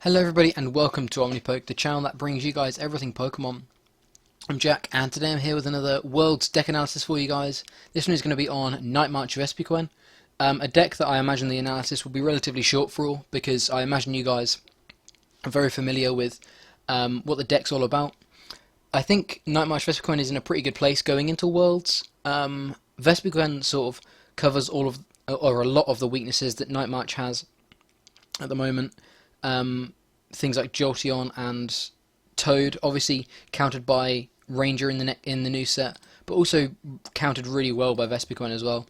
Hello everybody and welcome to Omnipoke, the channel that brings you guys everything Pokemon. I'm Jack and today I'm here with another World's deck analysis for you guys. This one is going to be on Night March Vespiquen, a deck that I imagine the analysis will be relatively short for all because I imagine you guys are very familiar with what the deck's all about. I think Night March Vespiquen is in a pretty good place going into Worlds. Vespiquen sort of covers all of, or a lot of the weaknesses that Night March has at the moment. Things like Jolteon and Toad, obviously countered by Ranger in the new set, but also countered really well by Vespiquen as well.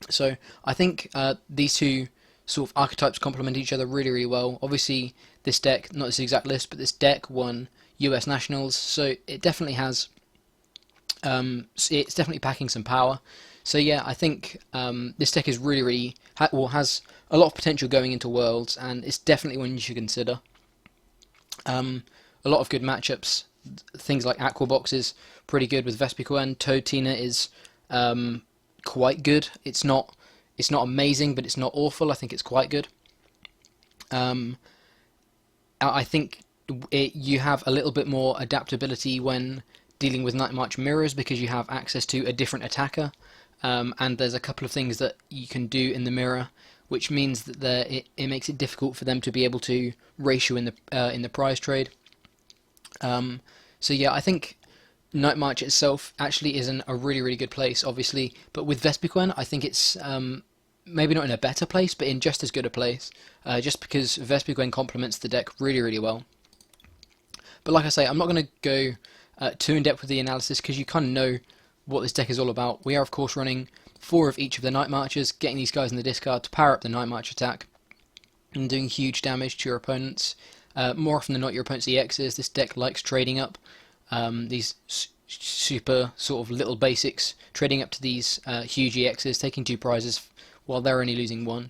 So I think these two sort of archetypes complement each other really, really well. Obviously, this deck, not this exact list, but this deck won US Nationals, so it definitely has. It's definitely packing some power. So yeah, I think this deck is really has a lot of potential going into Worlds, and it's definitely one you should consider. A lot of good matchups. Things like Aqua Box is pretty good with Vespiquen. Toadina is quite good. It's not amazing, but it's not awful. I think it's quite good. I think you have a little bit more adaptability when dealing with Night March mirrors because you have access to a different attacker. And there's a couple of things that you can do in the mirror, which means that it makes it difficult for them to be able to race you in the prize trade. So yeah, I think Night March itself actually is in a really good place, obviously, but with Vespiquen, I think it's maybe not in a better place, but in just as good a place, just because Vespiquen complements the deck really well. But like I say, I'm not going to go too in depth with the analysis because you kind of know what this deck is all about. We are of course running 4 of each of the Night Marches, getting these guys in the discard to power up the Night March attack and doing huge damage to your opponents. More often than not your opponent's EXs. This deck likes trading up these super sort of little basics, trading up to these huge EXs, taking 2 prizes while they're only losing 1.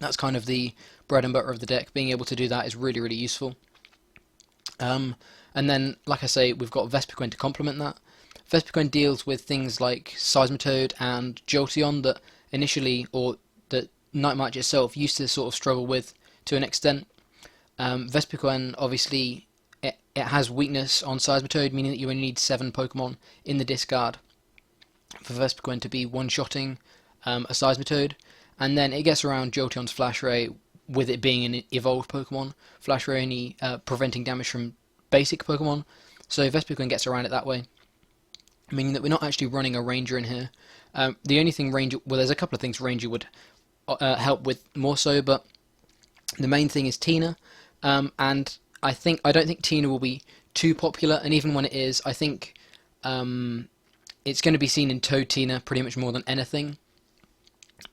That's kind of the bread and butter of the deck. Being able to do that is really useful. And then, like I say, we've got Vespiquen to complement that. Vespiquen deals with things like Seismitoad and Jolteon that initially, or that Night March itself used to sort of struggle with to an extent. Vespiquen, obviously, it has weakness on Seismitoad, meaning that you only need 7 Pokemon in the discard for Vespiquen to be one-shotting a Seismitoad, and then it gets around Jolteon's Flash Ray with it being an evolved Pokemon. Flash Ray only preventing damage from basic Pokemon, so Vespiquen gets around it that way, meaning that we're not actually running a Ranger in here. The only thing Ranger, well, there's a couple of things Ranger would help with more so, but the main thing is Tina, and I don't think Tina will be too popular, and even when it is, I think it's going to be seen in Toad Tina pretty much more than anything.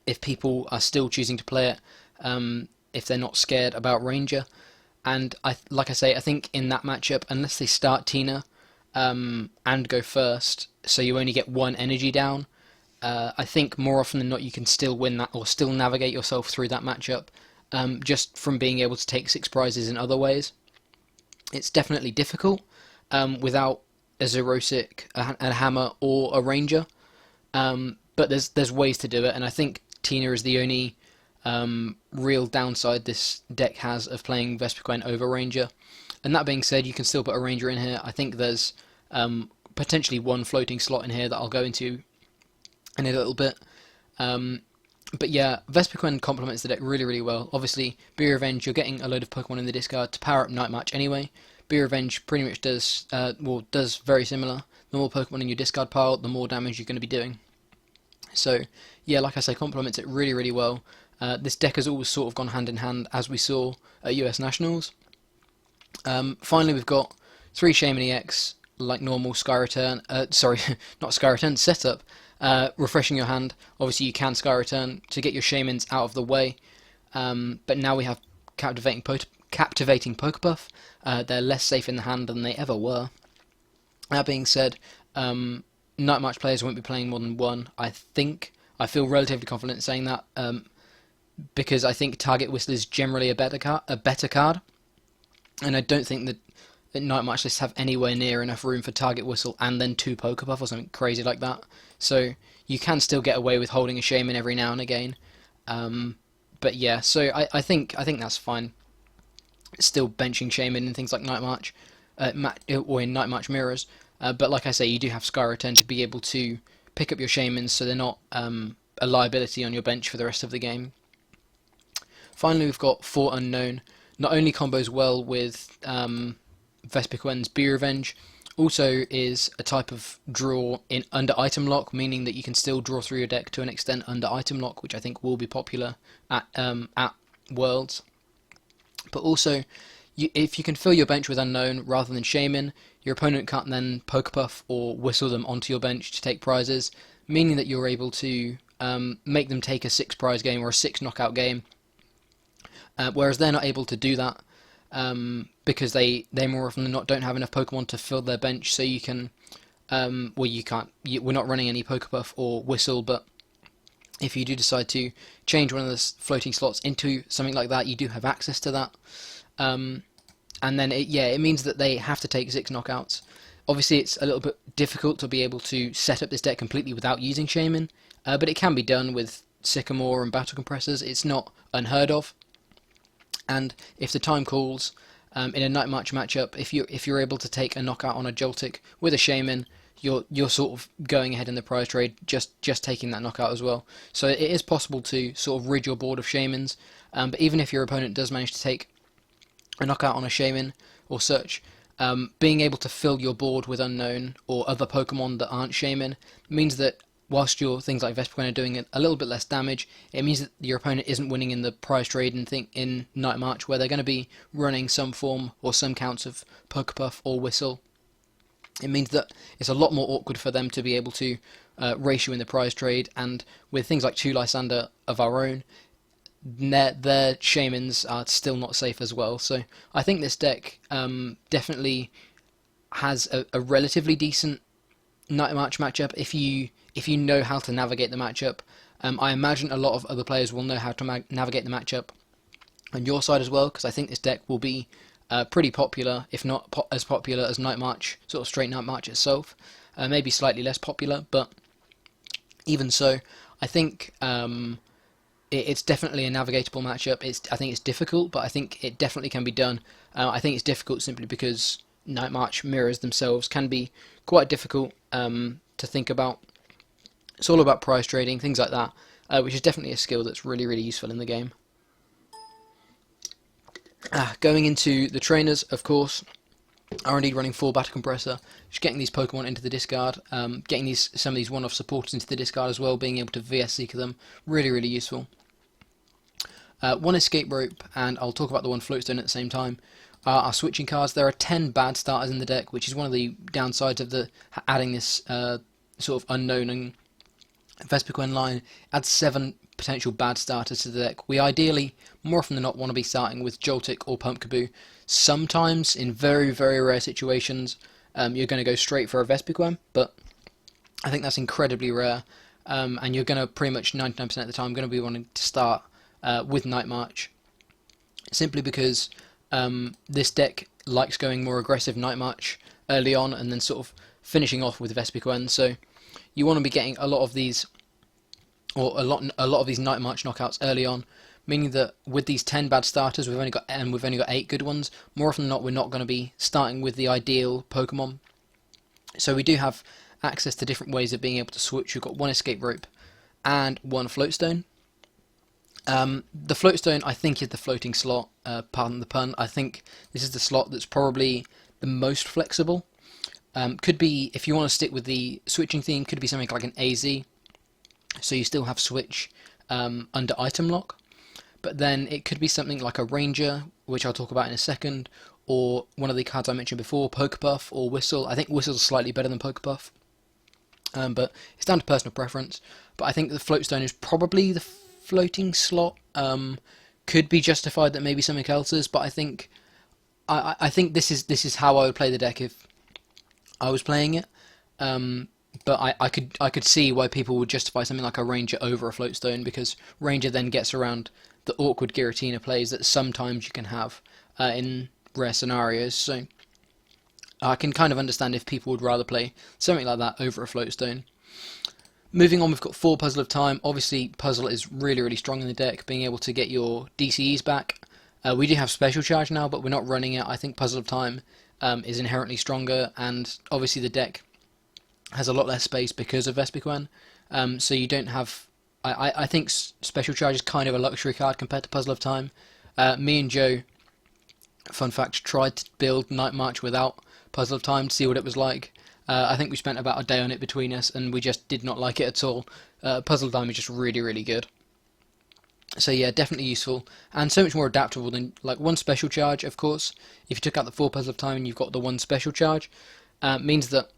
If people are still choosing to play it, if they're not scared about Ranger, and like I say, I think in that matchup, unless they start Tina and go first, so you only get 1 energy down, I think more often than not you can still win that, or still navigate yourself through that matchup, just from being able to take 6 prizes in other ways. It's definitely difficult without a Xerosic, a Hammer, or a Ranger, but there's ways to do it, and I think Tina is the only real downside this deck has of playing Vespiquen over Ranger. And that being said, you can still put a Ranger in here. I think there's potentially 1 floating slot in here that I'll go into in a little bit. But yeah, Vespiquen complements the deck really well. Obviously, Be Revenge, you're getting a load of Pokemon in the discard to power up Night March anyway. Be Revenge pretty much does very similar. The more Pokemon in your discard pile, the more damage you're going to be doing. So yeah, like I say, complements it really well. This deck has always sort of gone hand in hand, as we saw at US Nationals. Finally, we've got 3 Shaymin-EX, like normal Sky Return, sorry, not Sky Return, setup, refreshing your hand. Obviously you can Sky Return to get your Shaymins out of the way, but now we have captivating Pokepuff. They're less safe in the hand than they ever were. That being said, Night March players won't be playing more than 1, I think. I feel relatively confident in saying that, because I think Target Whistle is generally a better card. And I don't think that Night March lists have anywhere near enough room for Target Whistle and then 2 Pokepuff or something crazy like that. So you can still get away with holding a Shaymin every now and again. But yeah, so I think that's fine. still benching Shaymin in things like Night March, or in Night March mirrors. But like I say, you do have Sky Return to be able to pick up your Shaymins, so they're not a liability on your bench for the rest of the game. Finally, we've got 4 Unown. Not only combos well with Vespiquen's Be Revenge, also is a type of draw in under item lock, meaning that you can still draw through your deck to an extent under item lock, which I think will be popular at Worlds. But also, if you can fill your bench with Unown rather than Shaymin, your opponent can't then Pokepuff or whistle them onto your bench to take prizes, meaning that you're able to make them take a 6 prize game or a 6 knockout game, whereas they're not able to do that because they more often than not don't have enough Pokemon to fill their bench. So you can, we're not running any Pokepuff or whistle, but if you do decide to change one of the floating slots into something like that, you do have access to that. And then it means that they have to take 6 knockouts. Obviously, it's a little bit difficult to be able to set up this deck completely without using Shaymin, but it can be done with Sycamore and Battle Compressors. It's not unheard of. And if the time calls, in a Night March matchup, if you're able to take a knockout on a Joltik with a Shaymin, you're sort of going ahead in the prize trade, just taking that knockout as well. So it is possible to sort of rid your board of Shaymins, but even if your opponent does manage to take a knockout on a Shaymin or such, being able to fill your board with Unown or other Pokemon that aren't Shaymin means that whilst your things like Vespiquen are doing a little bit less damage, it means that your opponent isn't winning in the prize trade in Night March, where they're going to be running some form or some counts of Pokepuff or Whistle. It means that it's a lot more awkward for them to be able to race you in the prize trade, and with things like 2 Lysandre of our own, their Shaymins are still not safe as well. So I think this deck definitely has a relatively decent Night March matchup if you know how to navigate the matchup. I imagine a lot of other players will know how to navigate the matchup on your side as well, because I think this deck will be pretty popular, if not as popular as Night March, sort of straight Night March itself. Maybe slightly less popular, but even so, I think it's definitely a navigatable matchup. I think it's difficult, but I think it definitely can be done. I think it's difficult simply because Night March mirrors themselves can be quite difficult to think about. It's all about prize trading, things like that, which is definitely a skill that's really, really useful in the game. Going into the trainers, of course, are indeed running 4 Battle Compressor, just getting these Pokemon into the discard, getting some of these one-off supporters into the discard as well, being able to VS Seeker them, really, really useful. 1 Escape Rope, and I'll talk about the 1 Floatstone at the same time, are switching cards. There are 10 bad starters in the deck, which is one of the downsides of adding this sort of Unown and Vespiquen line. Adds 7 potential bad starters to the deck. We ideally, more often than not, want to be starting with Joltik or Pumpkaboo. Sometimes, in very, very rare situations, you're going to go straight for a Vespiquen, but I think that's incredibly rare, and you're going to pretty much 99% of the time going to be wanting to start with Night March, simply because this deck likes going more aggressive Night March early on and then sort of finishing off with Vespiquen. So you want to be getting a lot of these, or a lot of these Night March knockouts early on, meaning that with these 10 bad starters, we've only got 8 good ones. More often than not, we're not going to be starting with the ideal Pokemon. So we do have access to different ways of being able to switch. We've got 1 Escape Rope and 1 Floatstone. The Floatstone, I think, is the floating slot, pardon the pun. I think this is the slot that's probably the most flexible. Could be, if you want to stick with the switching theme, could be something like an AZ, so you still have switch under item lock, but then it could be something like a Ranger, which I'll talk about in a second, or one of the cards I mentioned before, Pokepuff or Whistle. I think Whistle's slightly better than Pokepuff, but it's down to personal preference. But I think the Floatstone is probably the floating slot. Could be justified that maybe something else is, but I think this is how I would play the deck if I was playing it. But I could see why people would justify something like a Ranger over a Floatstone, because Ranger then gets around the awkward Giratina plays that sometimes you can have in rare scenarios. So I can kind of understand if people would rather play something like that over a Floatstone. Moving on, we've got 4 Puzzle of Time. Obviously, Puzzle is really, really strong in the deck, being able to get your DCEs back. We do have Special Charge now, but we're not running it. I think Puzzle of Time is inherently stronger, and obviously the deck has a lot less space because of Vespiquen. So you don't have. I think Special Charge is kind of a luxury card compared to Puzzle of Time. Me and Joe, fun fact, tried to build Night March without Puzzle of Time to see what it was like. I think we spent about a day on it between us, and we just did not like it at all. Puzzle of Time is just really, really good. So yeah, definitely useful, and so much more adaptable than like one Special Charge. Of course, if you took out the 4 Puzzle of Time and you've got the 1 Special Charge, means that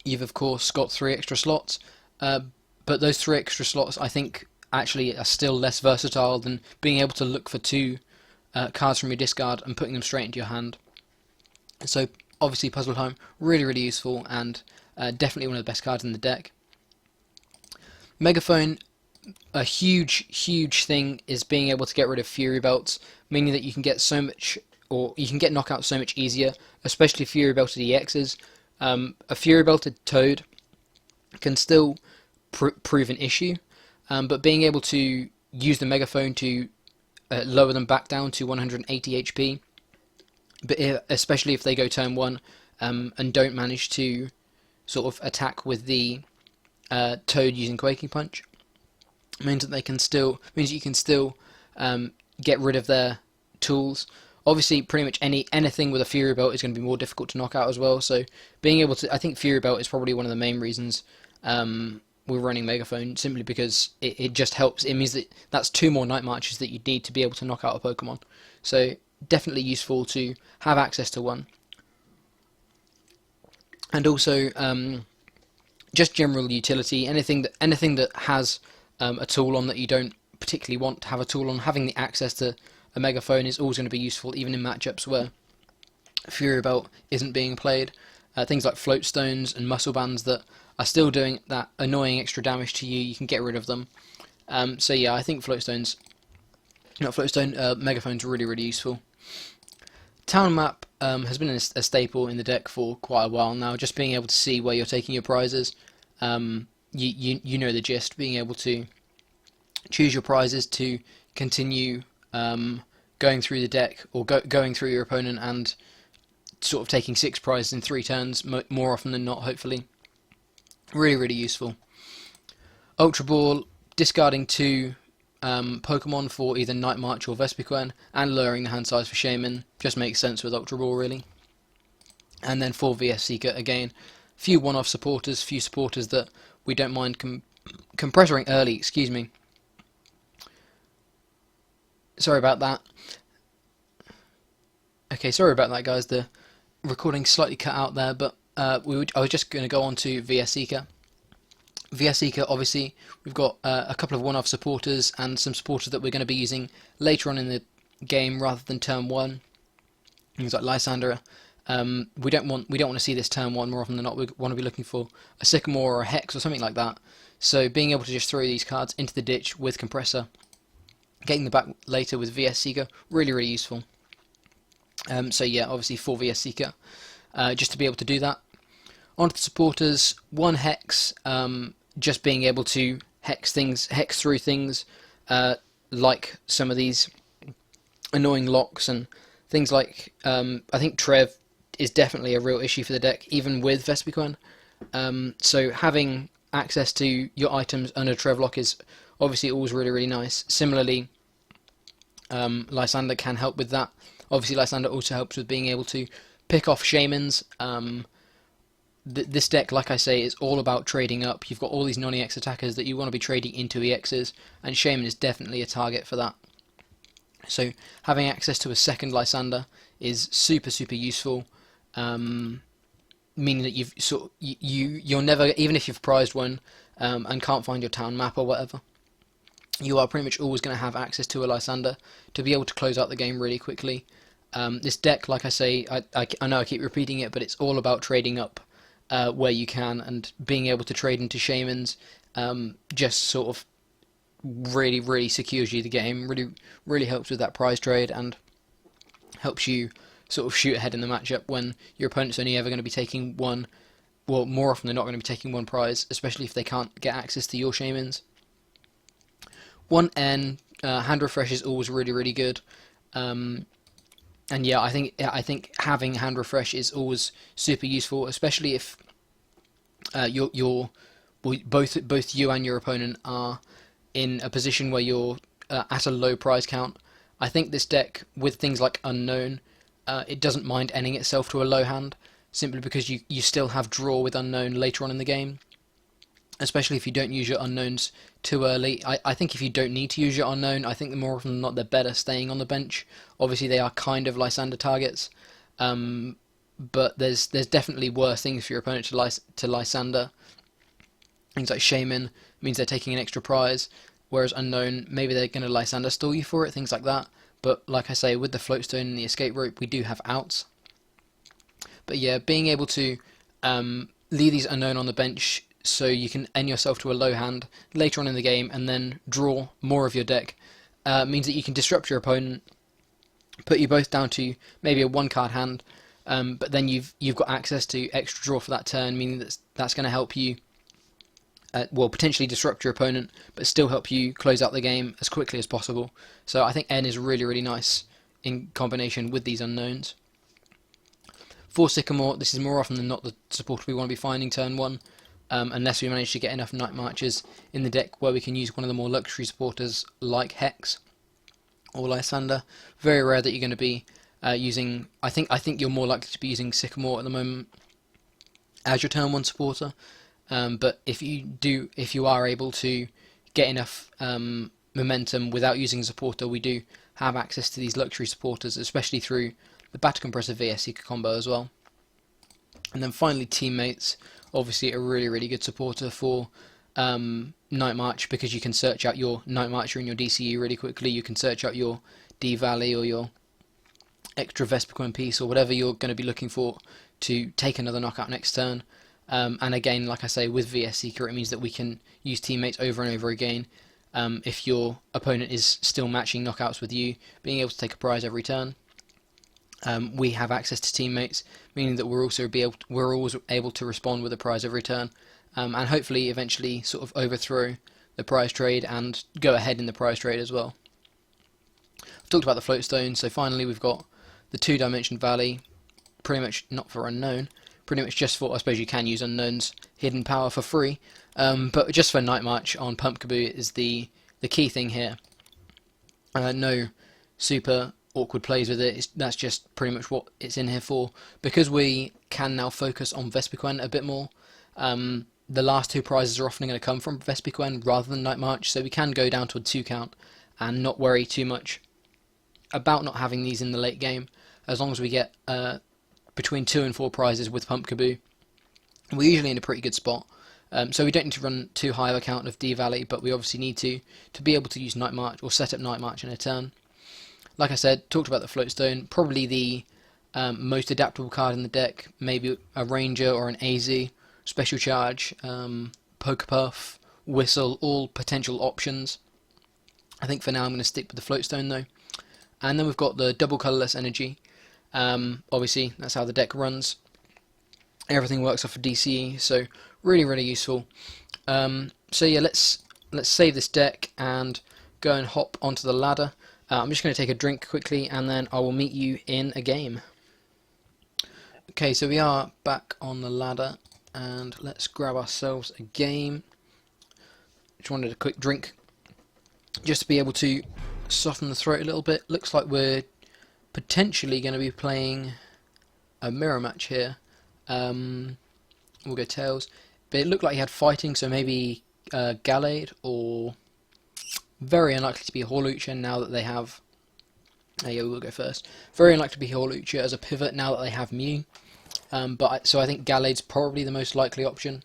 you've of course got 3 extra slots. But those 3 extra slots, I think, actually are still less versatile than being able to look for 2 cards from your discard and putting them straight into your hand. So obviously Puzzle Time, really, really useful, and definitely one of the best cards in the deck. Megaphone, a huge thing is being able to get rid of Fury Belts, meaning that you can get so much, or you can get knockouts so much easier, especially Fury Belted EXs. A Fury Belted Toad can still prove an issue, but being able to use the Megaphone to lower them back down to 180 HP, but especially if they go turn 1 and don't manage to sort of attack with the Toad using Quaking Punch, means that you can still get rid of their tools. Obviously, pretty much anything with a Fury Belt is going to be more difficult to knock out as well. So being able to, I think Fury Belt is probably one of the main reasons we're running Megaphone, simply because it just helps. It means that that's 2 more Night Marches that you need to be able to knock out a Pokemon. So definitely useful to have access to one. And also just general utility. Anything that has a tool on that you don't particularly want to have a tool on, having the access to a Megaphone is always going to be useful, even in matchups where Fury Belt isn't being played. Things like Float Stones and Muscle Bands that are still doing that annoying extra damage to you, you can get rid of them. So yeah, I think Megaphone's really, really useful. Town Map has been a staple in the deck for quite a while now, just being able to see where you're taking your prizes. You know the gist, being able to choose your prizes to continue going through the deck, or going through your opponent and sort of taking 6 prizes in 3 turns, more often than not, hopefully. Really, really useful. Ultra Ball, discarding 2 Pokemon for either Night March or Vespiquen, and lowering the hand size for Shaymin, just makes sense with Ultra Ball, really. And then for VS Seeker, again, few one-off supporters, few supporters that we don't mind compressoring early, excuse me. Sorry about that. Okay, sorry about that, guys. The recording slightly cut out there, but I was just going to go on to VS Seeker. VS Seeker, obviously, we've got a couple of one-off supporters and some supporters that we're going to be using later on in the game rather than turn 1. Things like Lysandre. We don't want to see this turn 1 more often than not. We want to be looking for a Sycamore or a Hex or something like that. So being able to just throw these cards into the ditch with Compressor, getting them back later with VS Seeker, really, really useful. So yeah, obviously for VS Seeker, just to be able to do that. On to the supporters, 1 Hex, just being able to hex through things, like some of these annoying locks and things like, I think Trev is definitely a real issue for the deck, even with Vespiquen. So having access to your items under Trev lock is obviously always really, really nice. Similarly, Lysandre can help with that. Obviously, Lysandre also helps with being able to pick off Shaymins. This deck, like I say, is all about trading up. You've got all these non-EX attackers that you want to be trading into EXs, and Shaymin is definitely a target for that. So having access to a second Lysandre is super, super useful, meaning that you're never, even if you've prized one and can't find your town map or whatever, you are pretty much always going to have access to a Lysandre to be able to close out the game really quickly. This deck, like I say, I know I keep repeating it, but it's all about trading up where you can, and being able to trade into Shaymins just sort of really, really secures you the game, really, really helps with that prize trade, and helps you sort of shoot ahead in the matchup when your opponent's only ever going to be taking one, well, more often than not going to be taking 1 prize, especially if they can't get access to your Shaymins. 1N, hand refresh is always really, really good. And yeah, I think having hand refresh is always super useful, especially if both you and your opponent are in a position where you're at a low prize count. I think this deck, with things like Unown, it doesn't mind ending itself to a low hand, simply because you still have draw with Unown later on in the game, especially if you don't use your Unowns too early. I think if you don't need to use your Unown, I think the more often than not they're better staying on the bench. Obviously they are kind of Lysandre targets, but there's definitely worse things for your opponent to Lysandre. Things like Shaymin means they're taking an extra prize, whereas Unown, maybe they're going to Lysandre stall you for it, things like that. But like I say, with the floatstone and the escape rope, we do have outs. But yeah, being able to leave these Unown on the bench so you can end yourself to a low hand later on in the game and then draw more of your deck means that you can disrupt your opponent, put you both down to maybe a one card hand, but then you've got access to extra draw for that turn, meaning that's going to help you potentially disrupt your opponent, but still help you close out the game as quickly as possible. So I think N is really, really nice in combination with these Unowns. For Sycamore, this is more often than not the support we want to be finding turn 1, unless we manage to get enough Night Marches in the deck where we can use one of the more luxury supporters like Hex or Lysandre. Very rare that you're going to be using... I think you're more likely to be using Sycamore at the moment as your turn 1 supporter. But if you are able to get enough momentum without using a supporter, we do have access to these luxury supporters, especially through the Battle Compressor Vespiquen combo as well. And then finally, Teammates, obviously a really, really good supporter for Night March, because you can search out your Night Marcher in your DCU really quickly. You can search out your D-Valley or your extra Vespiquen piece or whatever you're going to be looking for to take another knockout next turn. And again, like I say, with VS Seeker, it means that we can use Teammates over and over again. If your opponent is still matching knockouts with you, being able to take a prize every turn. We have access to Teammates, meaning that we're always able to respond with a prize every turn, and hopefully eventually sort of overthrow the prize trade and go ahead in the prize trade as well. I've talked about the floatstone, so finally we've got the 2-dimension valley, pretty much not for Unown. Pretty much just for, I suppose you can use Unown's hidden power for free, but just for Night March on Pumpkaboo is the key thing here. No super awkward plays with it, that's just pretty much what it's in here for. Because we can now focus on Vespiquen a bit more, the last 2 prizes are often going to come from Vespiquen rather than Night March, so we can go down to a 2 count and not worry too much about not having these in the late game, as long as we get between 2 and 4 prizes with Pumpkaboo. We're usually in a pretty good spot, so we don't need to run too high of a count of D-Valley, but we obviously need to be able to use Night March or set up Night March in a turn. Like I said, talked about the Floatstone, probably the most adaptable card in the deck, maybe a Ranger or an AZ, Special Charge, Pokepuff, Whistle, all potential options. I think for now I'm going to stick with the Floatstone though. And then we've got the double Colourless Energy. Obviously that's how the deck runs. Everything works off of DCE, so really, really useful. So yeah, let's save this deck and go and hop onto the ladder. I'm just going to take a drink quickly and then I will meet you in a game. Okay, so we are back on the ladder and let's grab ourselves a game. Just wanted a quick drink just to be able to soften the throat a little bit. Looks like we're potentially going to be playing a mirror match here. We'll go tails, but it looked like he had fighting, so maybe Gallade, or very unlikely to be Hawlucha now that they have... yeah, we'll go first. Very unlikely to be Hawlucha as a pivot now that they have Mew. So I think Gallade's probably the most likely option.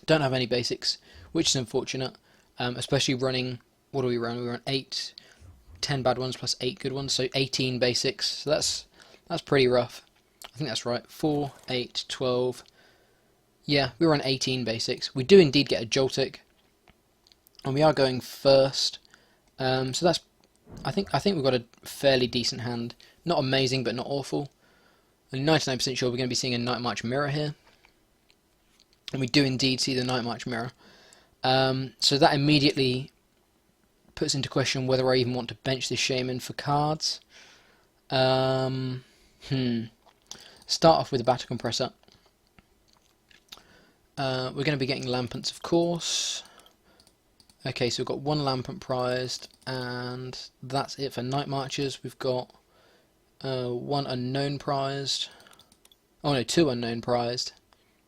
Don't have any basics, which is unfortunate, especially running... What do we run? We run 10 bad ones plus 8 good ones, so 18 basics. So that's pretty rough. I think that's right. 4, 8, 12. Yeah, we run 18 basics. We do indeed get a Joltik, and we are going first. So that's... I think we've got a fairly decent hand. Not amazing, but not awful. I'm 99% sure we're going to be seeing a Night March mirror here, and we do indeed see the Night March mirror. So that immediately puts into question whether I even want to bench this Shaymin for cards. Start off with the Battle Compressor. We're going to be getting Lampents, of course. Okay, so we've got one Lampent prized, and that's it for Night Marchers. We've got one Unown prized. Oh no, two Unown prized.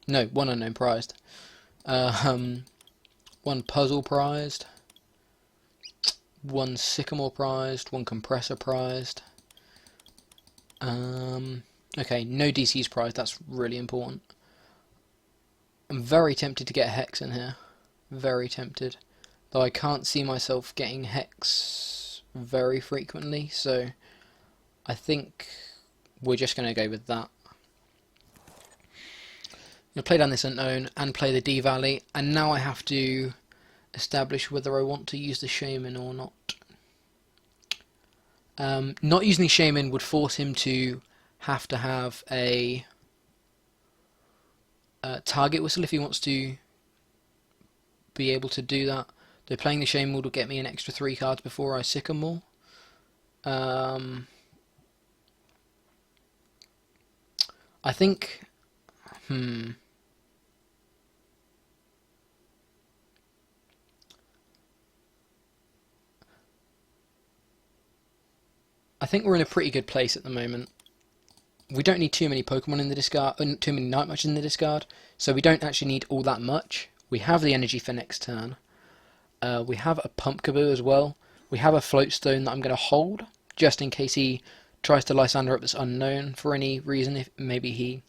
No, one Unown prized. One Puzzle prized. One Sycamore prized. One Compressor prized. Okay, no DCs prized. That's really important. I'm very tempted to get a Hex in here. Very tempted. Though I can't see myself getting Hex very frequently, so I think we're just going to go with that. I'm going to play down this Unown and play the D-Valley, and now I have to establish whether I want to use the Shaymin or not. Not using the Shaymin would force him to have a target whistle if he wants to be able to do that. Though playing the Shaymin will get me an extra 3 cards before I Sycamore. I think... I think we're in a pretty good place at the moment. We don't need too many Pokemon in the discard, too many Night Marchers in the discard, so we don't actually need all that much. We have the energy for next turn. We have a Pumpkaboo as well. We have a Floatstone that I'm going to hold, just in case he tries to Lysandre up this Unown for any reason, if maybe he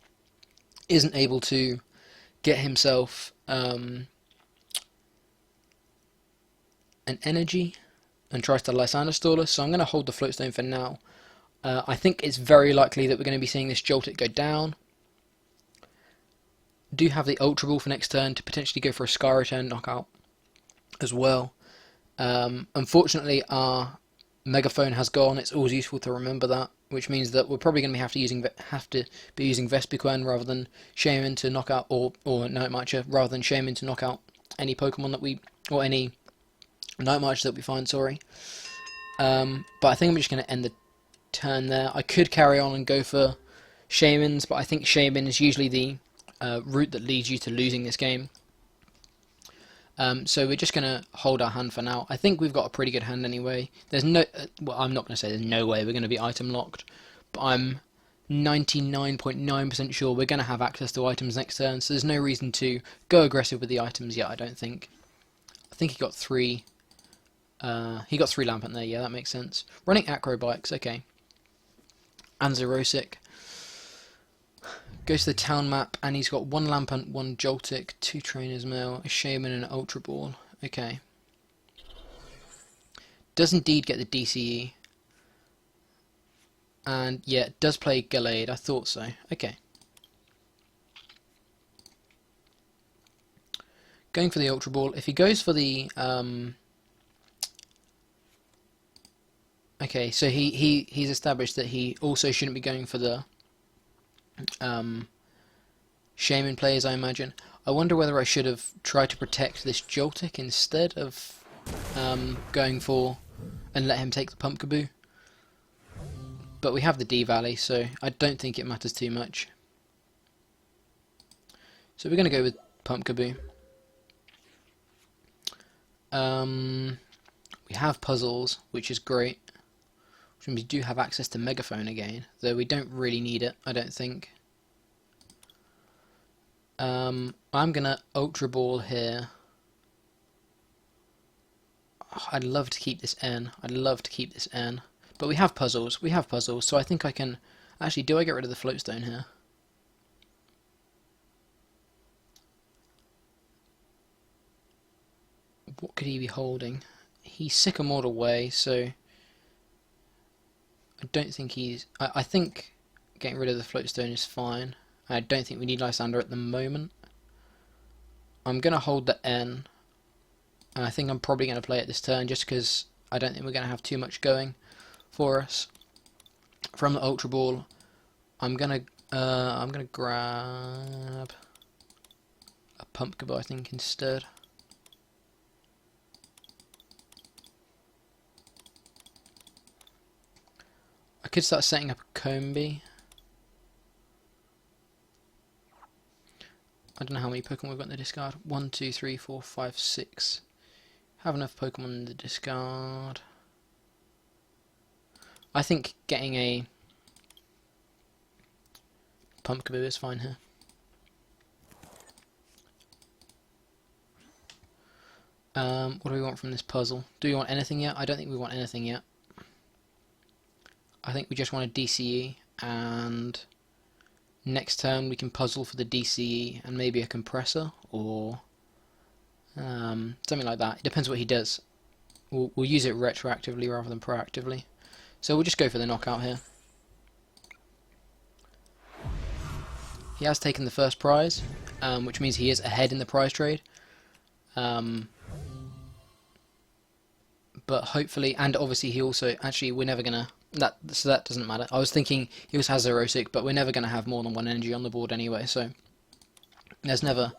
isn't able to get himself an energy and tries to Lysandre stall us, so I'm going to hold the Floatstone for now. I think it's very likely that we're going to be seeing this Joltik go down. Do have the Ultra Ball for next turn to potentially go for a Sky Return knockout as well. Unfortunately, our Megaphone has gone. It's always useful to remember that, which means that we're probably going to have to be using Vespiquen rather than Shaymin to knock out, or Night Marcher rather than Shaymin to knock out any Pokemon that we, or any Night Marcher that we find. Sorry, but I think I'm just going to end the turn there. I could carry on and go for Shaymins, but I think Shaymin is usually the route that leads you to losing this game. So we're just going to hold our hand for now. I think we've got a pretty good hand anyway. There's no, well, I'm not going to say there's no way we're going to be item locked, but I'm 99.9% sure we're going to have access to items next turn, so there's no reason to go aggressive with the items yet, I don't think. I think he got 3 Lampent there, yeah, that makes sense. Running Acrobikes, okay. And Xerosic. Goes to the town map, and he's got 1 Lampent, 1 Joltik, 2 Trainers Mail, a Shaymin, and an Ultra Ball. Okay. Does indeed get the DCE. And yeah, it does play Gallade, I thought so. Okay. Going for the Ultra Ball. If he goes for the... Okay, so he's established that he also shouldn't be going for the Shaymin players, I imagine. I wonder whether I should have tried to protect this Joltik instead of going for and let him take the Pumpkaboo. But we have the D-Valley, so I don't think it matters too much. So we're going to go with Pumpkaboo. We have puzzles, which is great. Which means we do have access to Megaphone again, though we don't really need it, I don't think. I'm going to Ultra Ball here. Oh, I'd love to keep this N. I'd love to keep this N. But we have puzzles, so I think I can... Actually, do I get rid of the Floatstone here? What could he be holding? He's Sycamored away, so... I don't think he's... I think getting rid of the Floatstone is fine. I don't think we need Lysandre at the moment. I'm going to hold the N. And I think I'm probably going to play it this turn, just because I don't think we're going to have too much going for us. From the Ultra Ball, I'm gonna grab a Pumpkaboo, I think, instead. could start setting up a Combee. I don't know how many Pokemon we've got in the discard. 1, 2, 3, 4, 5, 6. Have enough Pokemon in the discard. I think getting a Pumpkaboo is fine here. What do we want from this puzzle? Do we want anything yet? I don't think we want anything yet. I think we just want a DCE, and next turn we can puzzle for the DCE and maybe a compressor or something like that. It depends what he does. We'll use it retroactively rather than proactively. So we'll just go for the knockout here. He has taken the first prize, which means he is ahead in the prize trade. But hopefully, and obviously he also, actually we're never gonna, so that doesn't matter. I was thinking he also has Zerosic, but we're never gonna have more than one energy on the board anyway, so there's never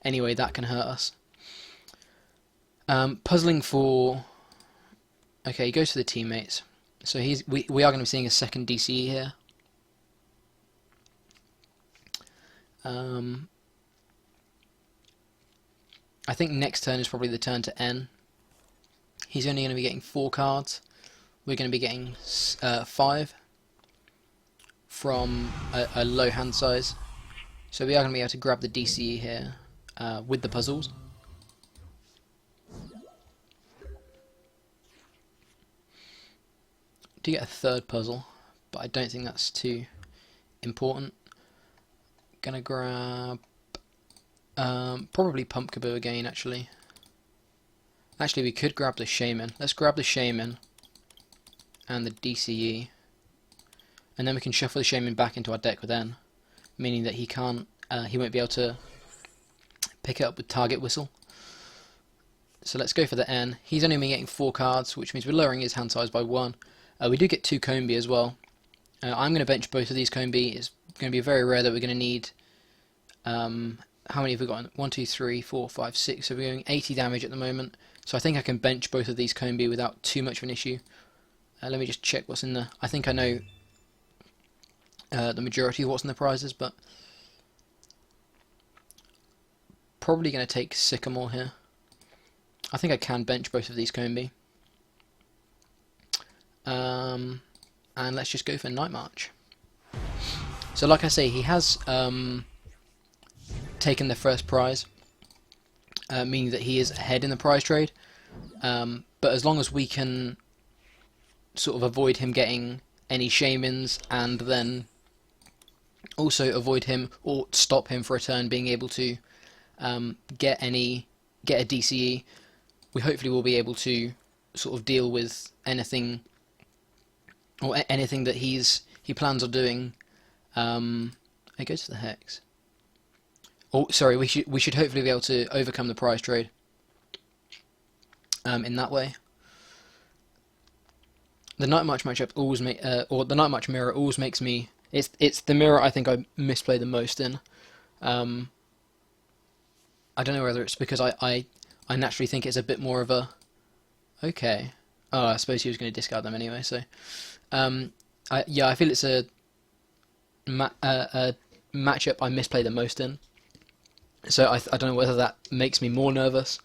any way that can hurt us. Puzzling for, okay, he goes for the teammates, so we are going to be seeing a second DCE here. I think next turn is probably the turn to N. He's only going to be getting 4 cards. We're going to be getting 5 from a low hand size. So we are going to be able to grab the DCE here with the puzzles. Do get a third puzzle, but I don't think that's too important. Gonna grab probably Pumpkaboo again, actually. Actually, we could grab the Shaymin. Let's grab the Shaymin and the DCE, and then we can shuffle the Shaymin back into our deck with N, meaning that he won't be able to pick it up with Target Whistle. So let's go for the N. He's only been getting 4 cards, which means we're lowering his hand size by 1. We do get 2 Combee as well. I'm going to bench both of these Combee. It's going to be very rare that we're going to need. How many have we got? 1, 2, 3, 4, 5, 6. So we're doing 80 damage at the moment. So I think I can bench both of these Combee without too much of an issue. Let me just check what's in the. I think I know the majority of what's in the prizes, but probably going to take Sycamore here. I think I can bench both of these Combee. And let's just go for Night March. So like I say, he has taken the first prize, meaning that he is ahead in the prize trade, but as long as we can sort of avoid him getting any Shaymins, and then also avoid him or stop him for a turn being able to get a DCE, we hopefully will be able to sort of deal with anything or anything that he plans on doing. It goes to the Hex. Oh, sorry. We should hopefully be able to overcome the prize trade in that way. The Night March matchup always or the Night March mirror always makes me. It's the mirror I think I misplay the most in. I don't know whether it's because I naturally think it's a bit more of a. Okay. Oh, I suppose he was going to discard them anyway. So, yeah, I feel it's a matchup I misplay the most in. So I don't know whether that makes me more nervous.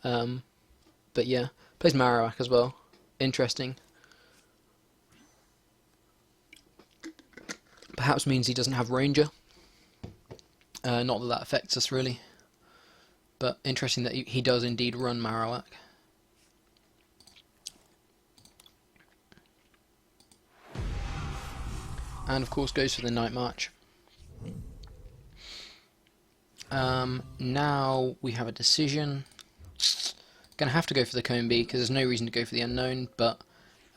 But yeah, plays Marowak as well. Interesting. Perhaps means he doesn't have Ranger. Not that that affects us really. But interesting that he does indeed run Marowak. And of course goes for the Night March. Now we have a decision. Gonna have to go for the Combee because there's no reason to go for the Unown, but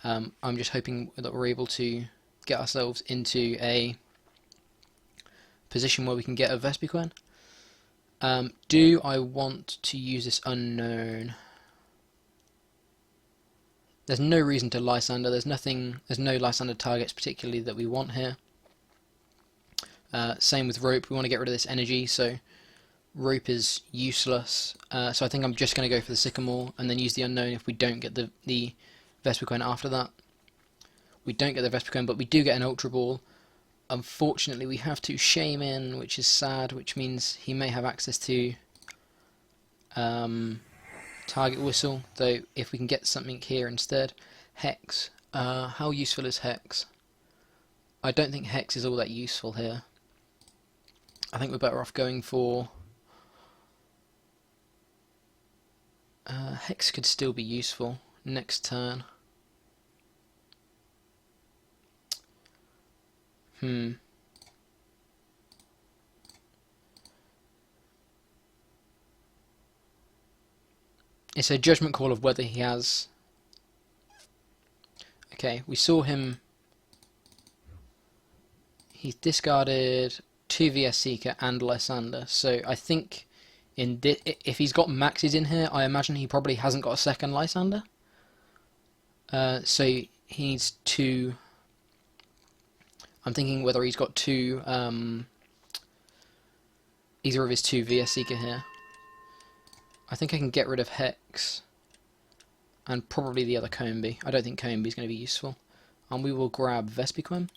I'm just hoping that we're able to get ourselves into a position where we can get a Vespiquen. Do I want to use this Unown? There's no reason to Lysandre. There's no Lysandre targets particularly that we want here. Same with Rope. We want to get rid of this energy, so Rope is useless. So I think I'm just going to go for the Sycamore and then use the Unown if we don't get the Vespiquen after that. We don't get the Vespiquen, but we do get an Ultra Ball. Unfortunately, we have to Shaymin, which is sad, which means he may have access to Target Whistle, though if we can get something here instead. Hex. How useful is Hex? I don't think Hex is all that useful here. I think we're better off going for... Hex could still be useful next turn. It's a judgment call of whether he has... Okay, we saw him... He's discarded 2 VS Seeker and Lysandre, so I think if he's got maxes in here, I imagine he probably hasn't got a second Lysandre. So he needs 2... I'm thinking whether he's got 2... either of his 2 VS Seeker here. I think I can get rid of Hex and probably the other Combee. I don't think Combee is going to be useful. And we will grab Vespiquen.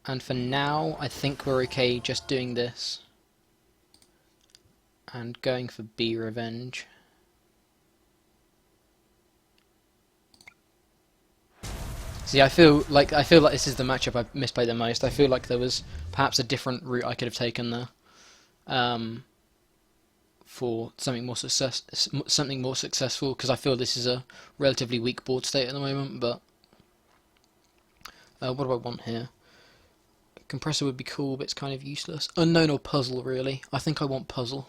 And for now, I think we're okay just doing this and going for B Revenge. See, I feel like this is the matchup I've misplayed the most. I feel like there was perhaps a different route I could have taken there, for something more successful. Because I feel this is a relatively weak board state at the moment. But what do I want here? Compressor would be cool, but it's kind of useless. Unown or Puzzle, really? I think I want Puzzle.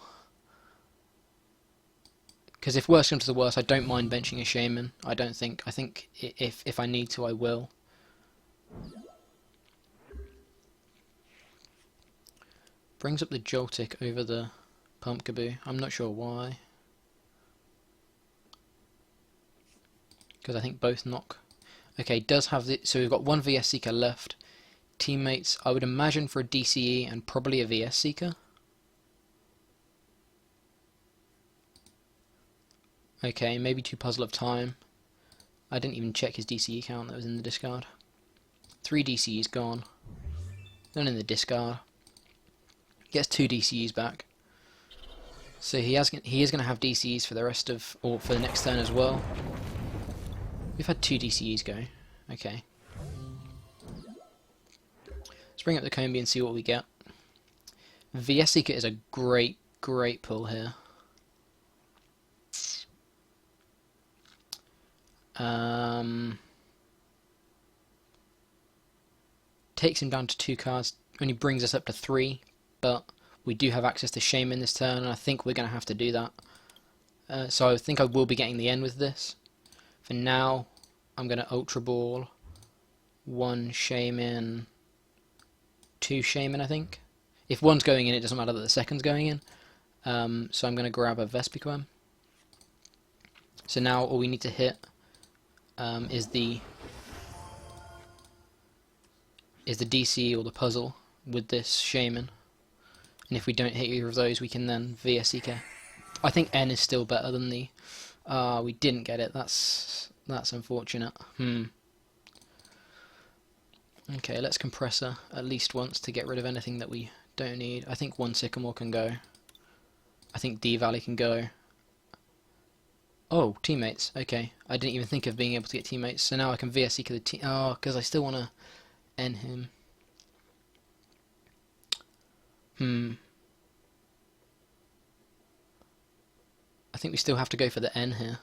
Because if worse comes to the worst, I don't mind benching a Shaymin. I don't think. I think if I need to, I will. Brings up the Joltik over the Pumpkaboo. I'm not sure why. Because I think both knock. Okay, does have the... So we've got 1 VS Seeker left. Teammates, I would imagine for a DCE and probably a VS Seeker. Okay, maybe 2 Puzzle of Time. I didn't even check his DCE count that was in the discard. 3 DCEs gone. None in the discard. Gets 2 DCEs back. So he is going to have DCEs for the rest of, or for the next turn as well. We've had 2 DCEs go. Okay. Let's bring up the Combee and see what we get. VS Seeker is a great pull here. Takes him down to 2 cards, only brings us up to 3, but we do have access to Shaymin this turn, and I think we're going to have to do that. So I think I will be getting the end with this. For now, I'm going to Ultra Ball 1 Shaymin, 2 Shaymin, I think. If one's going in, it doesn't matter that the second's going in. So I'm going to grab a Vespiquen. So now all we need to hit is the DC or the Puzzle with this Shaymin, and if we don't hit either of those, we can then VS Seeker. I think N is still better than the. We didn't get it. That's unfortunate. Okay, let's Compressor at least once to get rid of anything that we don't need. I think 1 Sycamore can go. I think D Valley can go. Oh, teammates. Okay, I didn't even think of being able to get teammates. So now I can VS Seeker the team. Oh, because I still want to N him. I think we still have to go for the N here.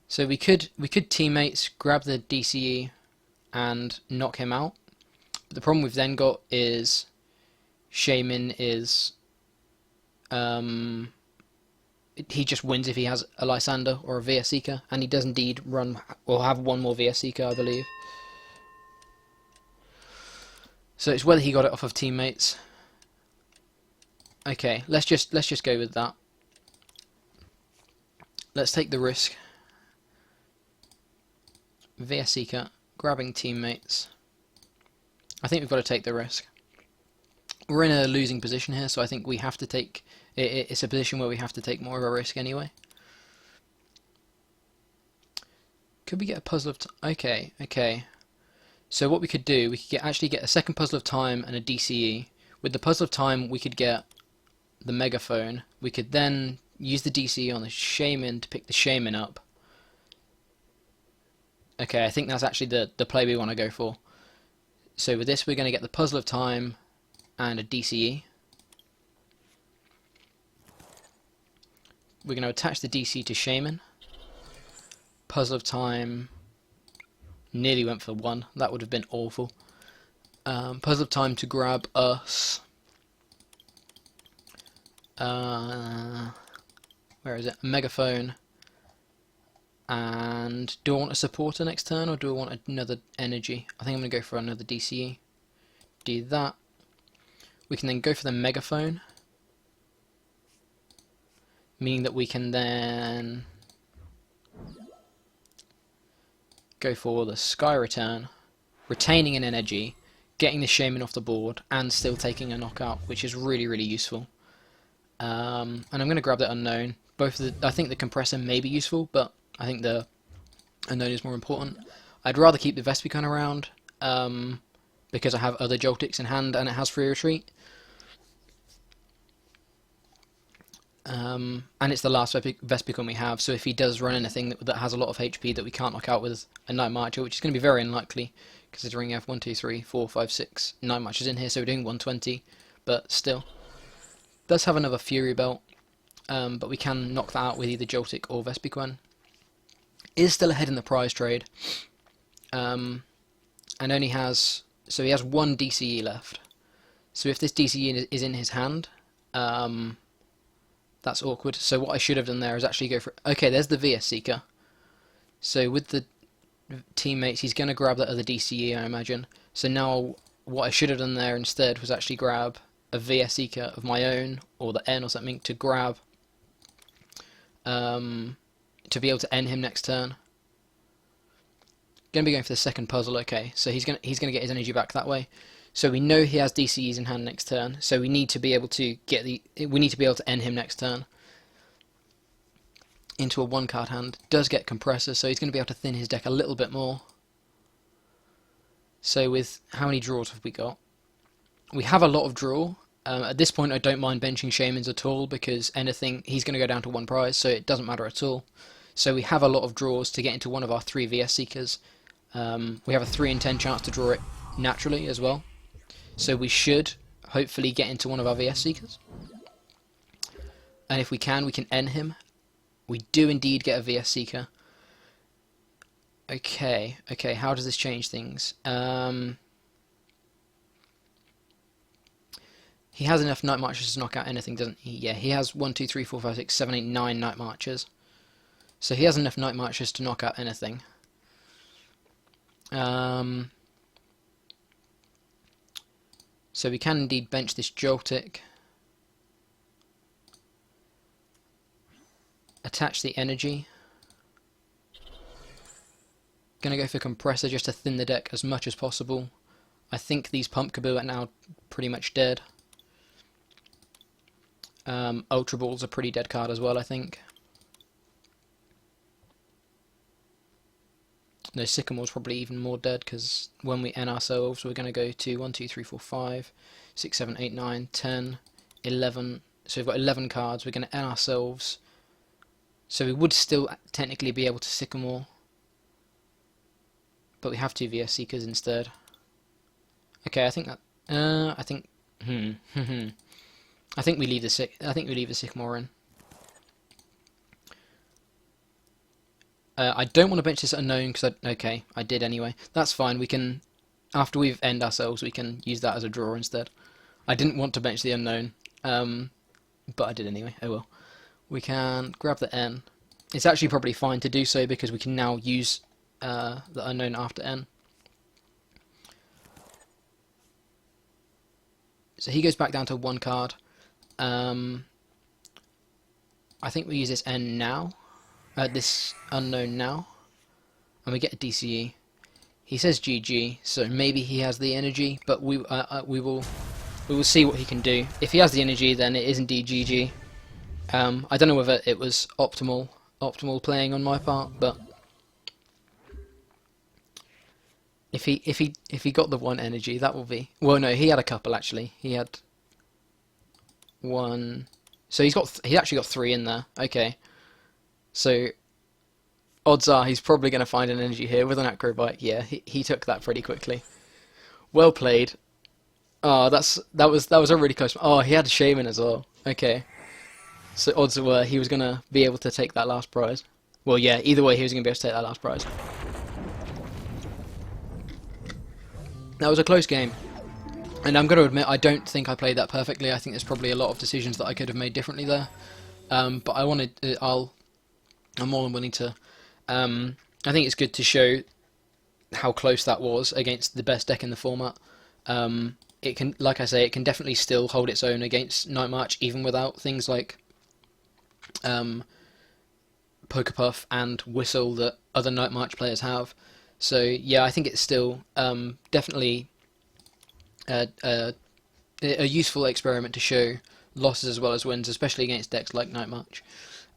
So we could teammates, grab the DCE, and knock him out. But the problem we've then got is Shaymin is he just wins if he has a Lysandre or a VS Seeker, and he does indeed run or have 1 more VS Seeker, I believe. So it's whether he got it off of teammates. Okay, let's just go with that. Let's take the risk. VS Seeker, grabbing teammates. I think we've got to take the risk. we're in a losing position here, so I think we have to take... It's a position where we have to take more of a risk anyway. Could we get a puzzle of... Okay, okay. So what we could do, we could actually get a second puzzle of time and a DCE. With the puzzle of time, we could get the Megaphone. We could then use the DCE on the Shaymin to pick the Shaymin up. Okay, I think that's actually the play we want to go for. So with this, we're going to get the puzzle of time and a DCE. We're going to attach the DC to Shaymin. Puzzle of time nearly went for 1. That would have been awful. Puzzle of time to grab us. Where is it? A Megaphone. And do I want a supporter next turn, or do I want another energy? I think I'm going to go for another DCE. Do that. We can then go for the Megaphone, meaning that we can then go for the Sky Return, retaining an energy, getting the Shaymin off the board, and still taking a knockout, which is really, really useful. And I'm going to grab that Unown. I think the Compressor may be useful, but I think the Unown is more important. I'd rather keep the Vespiquen around, because I have other Joltiks in hand, and it has free retreat. And it's the last Vespiquen we have, so if he does run anything that has a lot of HP that we can't knock out with a Night Marcher, which is going to be very unlikely, considering you have 1, 2, 3, 4, 5, 6 Night Marchers in here, so we're doing 120, but still. Does have another Fury Belt, but we can knock that out with either Joltik or Vespiquen. Is still ahead in the prize trade, and only has... So he has 1 DCE left. So if this DCE is in his hand, that's awkward. So what I should have done there is actually go for... Okay, there's the VS Seeker. So with the teammates, he's going to grab that other DCE, I imagine. So now what I should have done there instead was actually grab a VS Seeker of my own, or the N or something, to grab... to be able to end him next turn. Going to be going for the second puzzle. Okay, so he's gonna get his energy back that way. So we know he has DCEs in hand next turn. So we need to be able to end him next turn into a 1-card hand. Does get Compressor, so he's going to be able to thin his deck a little bit more. So with how many draws have we got? We have a lot of draw. At this point, I don't mind benching Shaymins at all, because anything, he's going to go down to 1 prize, so it doesn't matter at all. So we have a lot of draws to get into one of our 3 VS Seekers. We have a 3 in 10 chance to draw it naturally as well. So we should hopefully get into one of our VS Seekers. And if we can end him. We do indeed get a VS Seeker. Okay, how does this change things? He has enough Night Marchers to knock out anything, doesn't he? Yeah, he has 1, 2, 3, 4, 5, 6, 7, 8, 9 Night Marchers. So he has enough Night Marchers to knock out anything. So we can indeed bench this Joltik. Attach the energy. Gonna go for Compressor just to thin the deck as much as possible. I think these Pumpkaboo are now pretty much dead. Ultra Ball's a pretty dead card as well, I think. No, Sycamore's probably even more dead, because when we end ourselves, we're going to go to 1, 2, 3, 4, 5, 6, 7, 8, 9, 10, 11. So we've got 11 cards. We're going to end ourselves. So we would still technically be able to Sycamore, but we have 2 VS Seekers instead. Okay, I think that. I think we leave the Sycamore in. I don't want to bench this Unown because I did anyway. That's fine. We can, after we've end ourselves, we can use that as a draw instead. I didn't want to bench the Unown, but I did anyway. Oh well. We can grab the N. It's actually probably fine to do so because we can now use the Unown after N. So he goes back down to 1 card. I think we use this N now. This Unown now. And we get a DCE. He says GG, so maybe he has the energy, but we will we will see what he can do. If he has the energy, then it is indeed GG. I don't know whether it was optimal playing on my part, but if he got the one energy, that will be, well, no, he had a couple actually. He had one, so he's actually got three in there. Okay, so odds are he's probably going to find an energy here with an Acrobite. Yeah, he took that pretty quickly. Well played. Oh, that was a really close one. Oh, he had a Shaymin as well. Okay. So odds were he was going to be able to take that last prize. Well, yeah, either way he was going to be able to take that last prize. That was a close game. And I'm going to admit, I don't think I played that perfectly. I think there's probably a lot of decisions that I could have made differently there. But I'm more than willing to. I think it's good to show how close that was against the best deck in the format. It can, like I say, it can definitely still hold its own against Night March, even without things like Pokepuff and Whistle that other Night March players have. So yeah, I think it's still definitely a useful experiment to show losses as well as wins, especially against decks like Night March.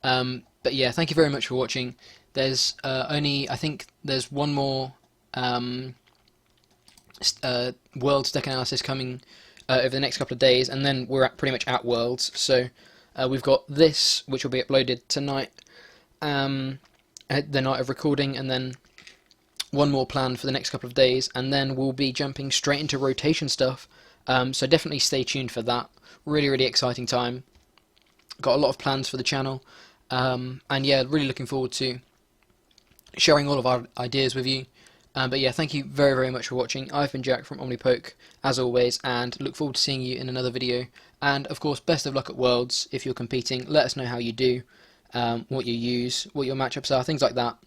But yeah, thank you very much for watching. There's I think there's one more Worlds deck analysis coming over the next couple of days, and then we're pretty much at Worlds. So we've got this, which will be uploaded tonight, at the night of recording, and then one more planned for the next couple of days, and then we'll be jumping straight into rotation stuff. So definitely stay tuned for that. Really exciting time. Got a lot of plans for the channel, and yeah, really looking forward to sharing all of our ideas with you. But yeah, thank you very much for watching. I've been Jack from Omnipoke, as always, and look forward to seeing you in another video. And of course, best of luck at Worlds if you're competing. Let us know how you do, what you use, what your matchups are, things like that.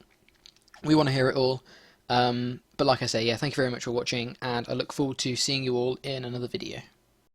We want to hear it all. But like I say, yeah, thank you very much for watching, and I look forward to seeing you all in another video.